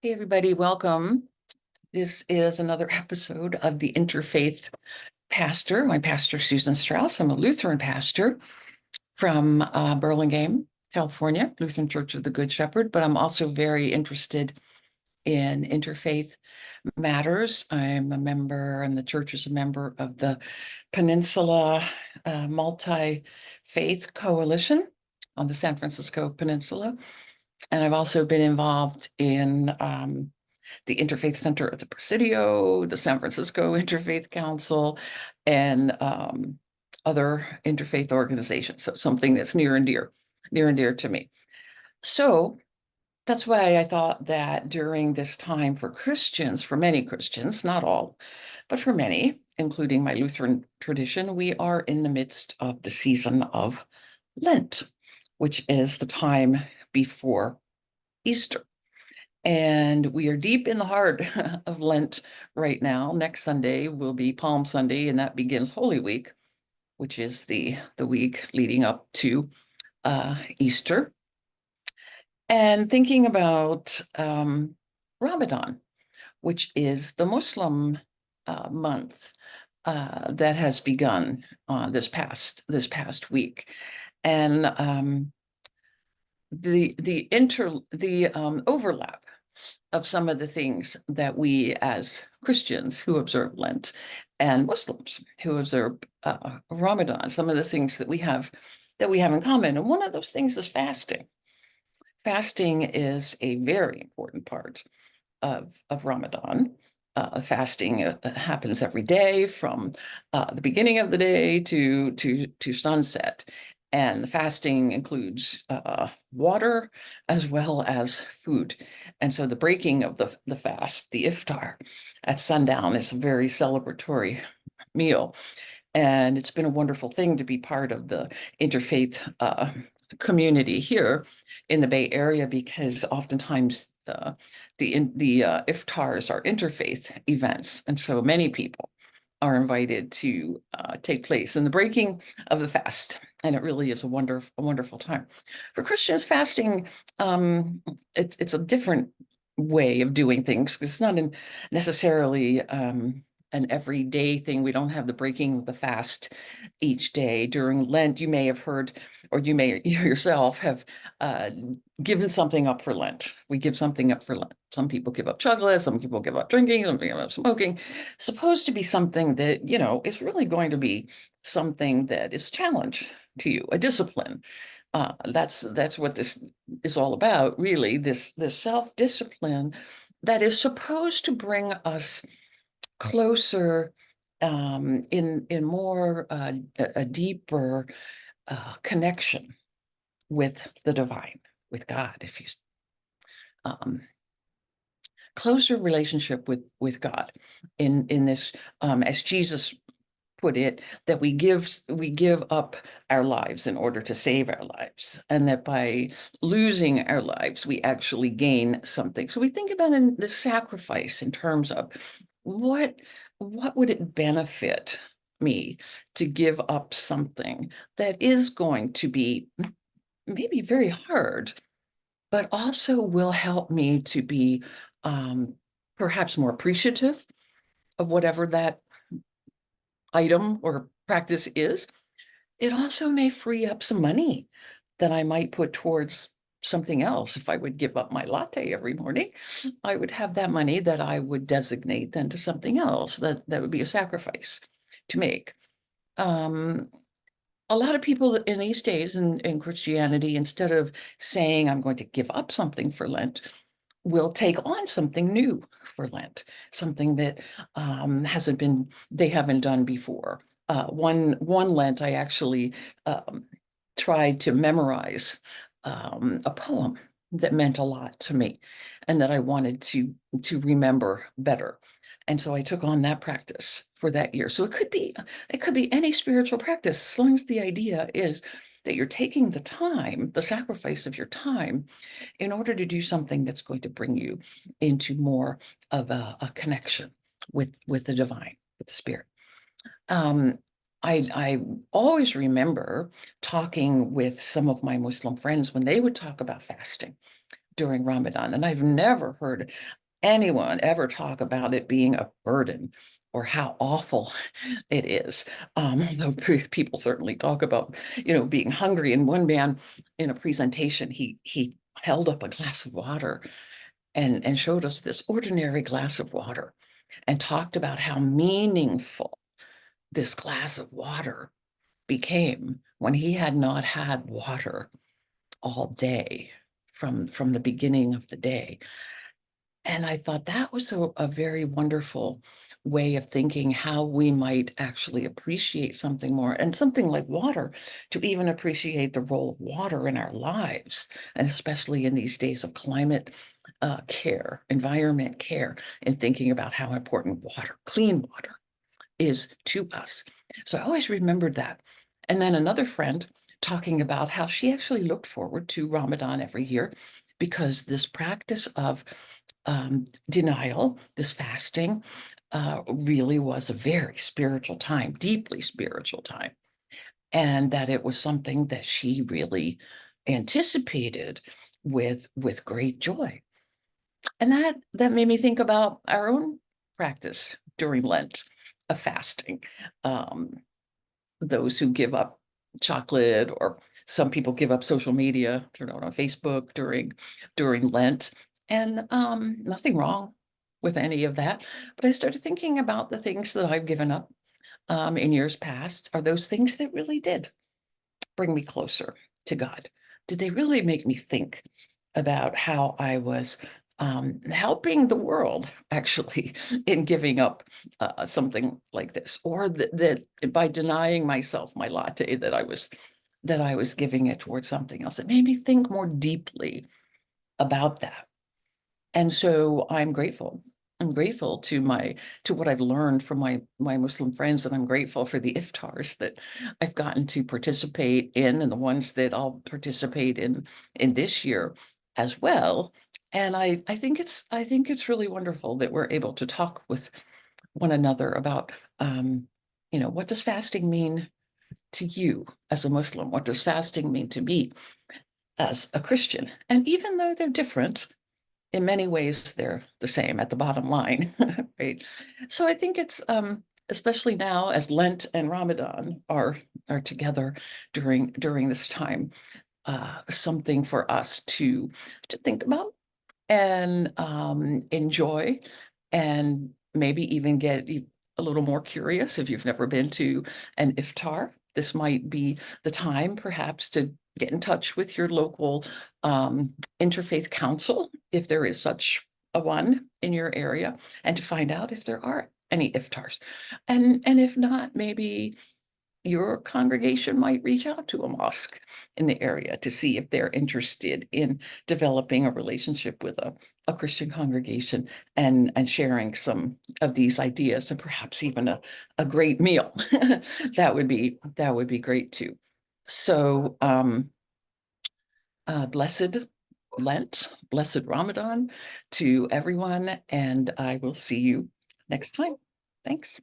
Hey, everybody, welcome. This is another episode of the Interfaith Pastor. My pastor, Susan Strauss. I'm a Lutheran pastor from Burlingame, California, Lutheran Church of the Good Shepherd, but I'm also very interested in interfaith matters. I'm a member, and the church is a member of the Peninsula Multi-Faith Coalition on the San Francisco Peninsula. And I've also been involved in the Interfaith Center at the Presidio, the San Francisco Interfaith Council, and other interfaith organizations. So something that's near and dear to me. So that's why I thought that during this time for Christians, for many Christians, not all, but for many, including my Lutheran tradition, we are in the midst of the season of Lent, which is the time before Easter. And we are deep in the heart of Lent right now. Next Sunday will be Palm Sunday, and that begins Holy Week, which is the week leading up to Easter. And thinking about Ramadan, which is the Muslim month that has begun this past week, and the overlap of some of the things that we as Christians who observe Lent and Muslims who observe Ramadan, some of the things that we have in common. And one of those things is fasting. Fasting is a very important part of Ramadan. Fasting happens every day from the beginning of the day to sunset. And the fasting includes water as well as food. And so the breaking of the fast, the iftar at sundown, is a very celebratory meal. And it's been a wonderful thing to be part of the interfaith community here in the Bay Area, because oftentimes the iftars are interfaith events, and so many people are invited to take place in the breaking of the fast, and it really is a wonderful time. For Christians, fasting it's a different way of doing things, because it's not necessarily an everyday thing. We don't have the breaking of the fast each day. During Lent, you may have heard, or you may yourself have given something up for Lent. We give something up for Lent. Some people give up chocolate, some people give up drinking, some people give up smoking. Supposed to be something that, is really going to be something that is challenge to you, a discipline. That's what this is all about, really, this self-discipline that is supposed to bring us closer, in more a deeper connection with the divine, with God, if you um, closer relationship with God in this, as Jesus put it, that we give up our lives in order to save our lives, and that by losing our lives we actually gain something. So we think about in the sacrifice in terms of what would it benefit me to give up something that is going to be maybe very hard, but also will help me to be perhaps more appreciative of whatever that item or practice is. It also may free up some money that I might put towards something else. If I would give up my latte every morning, I would have that money that I would designate then to something else. That would be a sacrifice to make. A lot of people in these days in Christianity, instead of saying, I'm going to give up something for Lent, will take on something new for Lent, something that they haven't done before. One Lent, I actually tried to memorize a poem that meant a lot to me and that I wanted to remember better. And so I took on that practice for that year. So it could be any spiritual practice, as long as the idea is that you're taking the time, the sacrifice of your time, in order to do something that's going to bring you into more of a connection with the divine, with the spirit. Um, I always remember talking with some of my Muslim friends when they would talk about fasting during Ramadan, and I've never heard anyone ever talk about it being a burden or how awful it is. Although people certainly talk about, being hungry. And one man in a presentation, he held up a glass of water and showed us this ordinary glass of water and talked about how meaningful this glass of water became when he had not had water all day from the beginning of the day. And I thought that was a very wonderful way of thinking how we might actually appreciate something more, and something like water, to even appreciate the role of water in our lives, and especially in these days of climate care, environment care, and thinking about how important water, clean water, is to us. So I always remembered that. And then another friend talking about how she actually looked forward to Ramadan every year because this practice of denial, this fasting, really was a very spiritual time, deeply spiritual time, and that it was something that she really anticipated with great joy. And that made me think about our own practice during Lent of fasting. Um, those who give up chocolate, or some people give up social media, turn out on Facebook during Lent, and nothing wrong with any of that. But I started thinking about the things that I've given up in years past. Are those things that really did bring me closer to God? Did they really make me think about how I was helping the world actually in giving up something like this, or that by denying myself my latte, that I was giving it towards something else? It made me think more deeply about that. And so I'm grateful. I'm grateful to what I've learned from my Muslim friends, and I'm grateful for the iftars that I've gotten to participate in, and the ones that I'll participate in this year as well. And I think it's really wonderful that we're able to talk with one another about what does fasting mean to you as a Muslim? What does fasting mean to me as a Christian? And even though they're different, in many ways they're the same at the bottom line, right? So I think it's especially now as Lent and Ramadan are together during this time, something for us to think about and enjoy, and maybe even get a little more curious. If you've never been to an iftar, this might be the time perhaps to get in touch with your local interfaith council, if there is such a one in your area, and to find out if there are any iftars. And if not, maybe your congregation might reach out to a mosque in the area to see if they're interested in developing a relationship with a Christian congregation, and sharing some of these ideas, and perhaps even a great meal. That would be great too. So blessed Lent, blessed Ramadan to everyone, and I will see you next time. Thanks.